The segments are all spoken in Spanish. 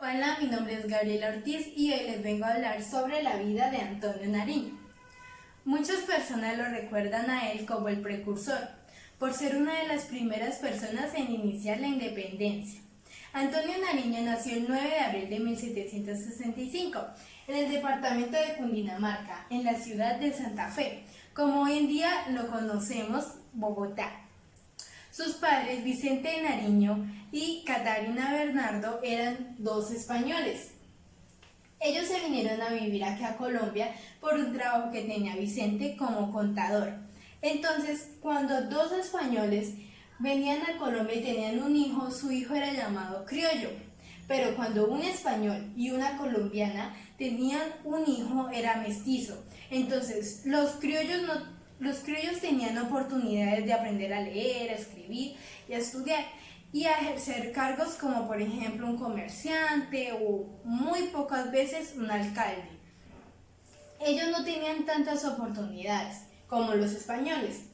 Hola, mi nombre es Gabriela Ortiz y hoy les vengo a hablar sobre la vida de Antonio Nariño. Muchas personas lo recuerdan a él como el precursor, por ser una de las primeras personas en iniciar la independencia. Antonio Nariño nació el 9 de abril de 1765 en el departamento de Cundinamarca, en la ciudad de Santa Fe, como hoy en día lo conocemos, Bogotá. Sus padres, Vicente Nariño y Catarina Bernardo, eran dos españoles. Ellos se vinieron a vivir aquí a Colombia por un trabajo que tenía Vicente como contador. Entonces, cuando dos españoles venían a Colombia y tenían un hijo, su hijo era llamado criollo. Pero cuando un español y una colombiana tenían un hijo, era mestizo. Entonces, los criollos tenían oportunidades de aprender a leer, a escribir y a estudiar y a ejercer cargos como por ejemplo un comerciante o muy pocas veces un alcalde. Ellos no tenían tantas oportunidades como los españoles,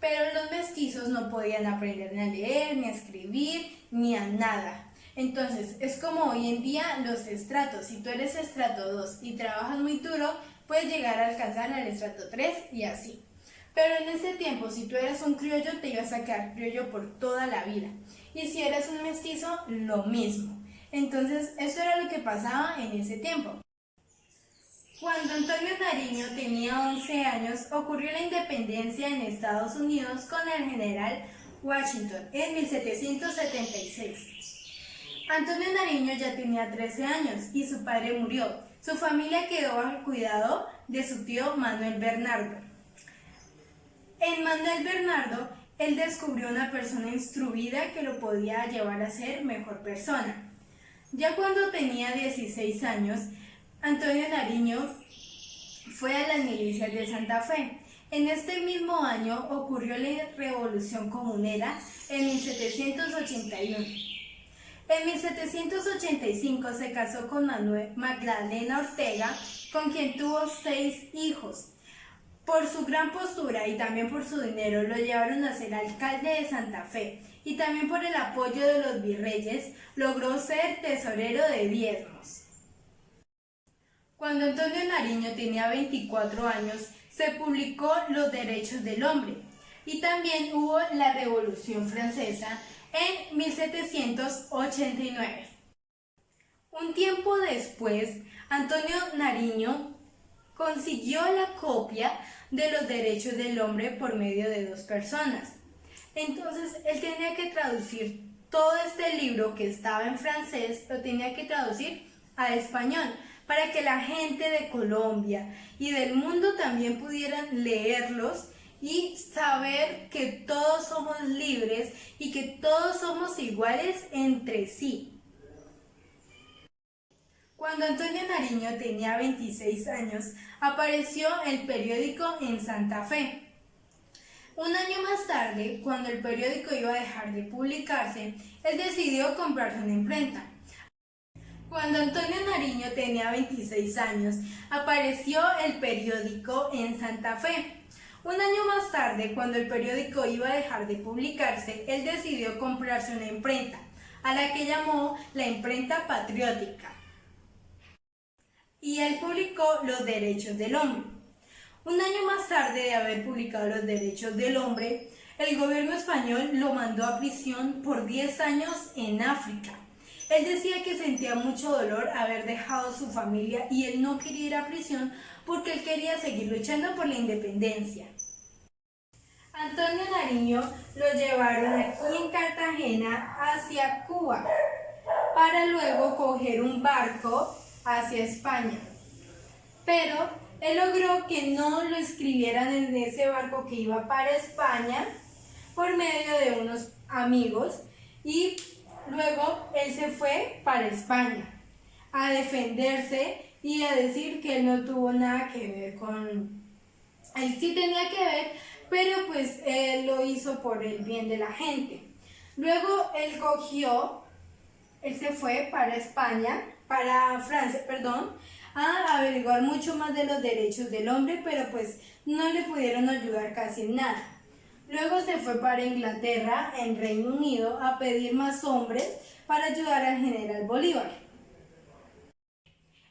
pero los mestizos no podían aprender ni a leer, ni a escribir, ni a nada. Entonces, es como hoy en día los estratos. Si tú eres estrato 2 y trabajas muy duro, puedes llegar a alcanzar el estrato 3 y así. Pero en ese tiempo, si tú eras un criollo, te ibas a quedar criollo por toda la vida. Y si eras un mestizo, lo mismo. Entonces, eso era lo que pasaba en ese tiempo. Cuando Antonio Nariño tenía 11 años, ocurrió la independencia en Estados Unidos con el general Washington en 1776. Antonio Nariño ya tenía 13 años y su padre murió. Su familia quedó bajo el cuidado de su tío Manuel Bernardo. En Manuel Bernardo, él descubrió una persona instruida que lo podía llevar a ser mejor persona. Ya cuando tenía 16 años, Antonio Nariño fue a las milicias de Santa Fe. En este mismo año ocurrió la Revolución Comunera en 1781. En 1785 se casó con Magdalena Ortega, con quien tuvo 6 hijos. Por su gran postura y también por su dinero lo llevaron a ser alcalde de Santa Fe y también por el apoyo de los virreyes logró ser tesorero de diezmos. Cuando Antonio Nariño tenía 24 años se publicó Los Derechos del Hombre y también hubo la Revolución Francesa en 1789. Un tiempo después, Antonio Nariño consiguió la copia de los derechos del hombre por medio de 2 personas. Entonces, él tenía que traducir todo este libro que estaba en francés, lo tenía que traducir a español, para que la gente de Colombia y del mundo también pudieran leerlos y saber que todos somos libres y que todos somos iguales entre sí. Cuando Antonio Nariño tenía 26 años, apareció el periódico en Santa Fe. Un año más tarde, cuando el periódico iba a dejar de publicarse, él decidió comprarse una imprenta. Cuando Antonio Nariño tenía 26 años, apareció el periódico en Santa Fe. Un año más tarde, cuando el periódico iba a dejar de publicarse, él decidió comprarse una imprenta, a la que llamó la Imprenta Patriótica. Y él publicó Los Derechos del Hombre. Un año más tarde de haber publicado Los Derechos del Hombre, el gobierno español lo mandó a prisión por 10 años en África. Él decía que sentía mucho dolor haber dejado su familia y él no quería ir a prisión porque él quería seguir luchando por la independencia. Antonio Nariño lo llevaron aquí en Cartagena hacia Cuba para luego coger un barco hacia España. Pero él logró que no lo escribieran en ese barco que iba para España por medio de unos amigos y luego él se fue para España a defenderse y a decir que él no tuvo nada que ver con... Él sí tenía que ver, pero pues él lo hizo por el bien de la gente. Luego él se fue para Francia, a averiguar mucho más de los derechos del hombre, pero pues no le pudieron ayudar casi en nada. Luego se fue para Inglaterra, en Reino Unido, a pedir más hombres para ayudar al general Bolívar.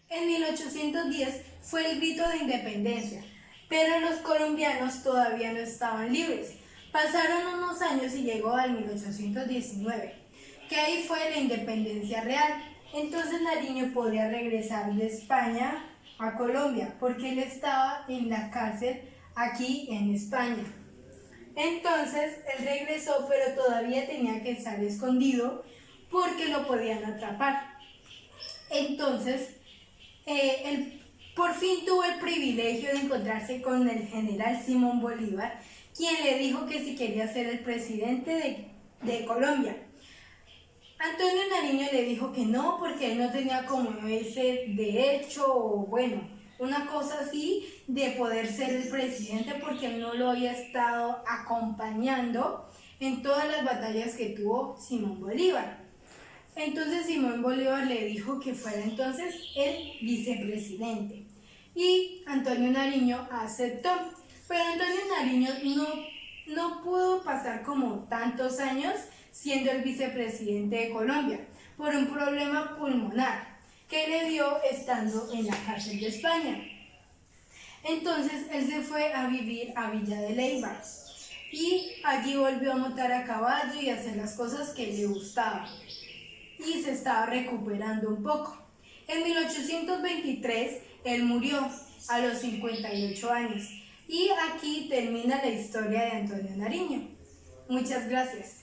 En 1810 fue el grito de independencia, pero los colombianos todavía no estaban libres. Pasaron unos años y llegó al 1819, que ahí fue la independencia real. Entonces Nariño podía regresar de España a Colombia, porque él estaba en la cárcel aquí en España. Entonces él regresó, pero todavía tenía que estar escondido porque lo podían atrapar. Entonces, él por fin tuvo el privilegio de encontrarse con el general Simón Bolívar, quien le dijo que si quería ser el presidente de Colombia. Antonio Nariño le dijo que no, porque él no tenía como ese derecho, o bueno, una cosa así, de poder ser el presidente, porque él no lo había estado acompañando en todas las batallas que tuvo Simón Bolívar. Entonces Simón Bolívar le dijo que fuera entonces el vicepresidente. Y Antonio Nariño aceptó. Pero Antonio Nariño no pudo pasar como tantos años siendo el vicepresidente de Colombia por un problema pulmonar que le dio estando en la cárcel de España. Entonces él se fue a vivir a Villa de Leyva y allí volvió a montar a caballo y a hacer las cosas que le gustaban y se estaba recuperando un poco. En 1823 él murió a los 58 años y aquí termina la historia de Antonio Nariño. Muchas gracias.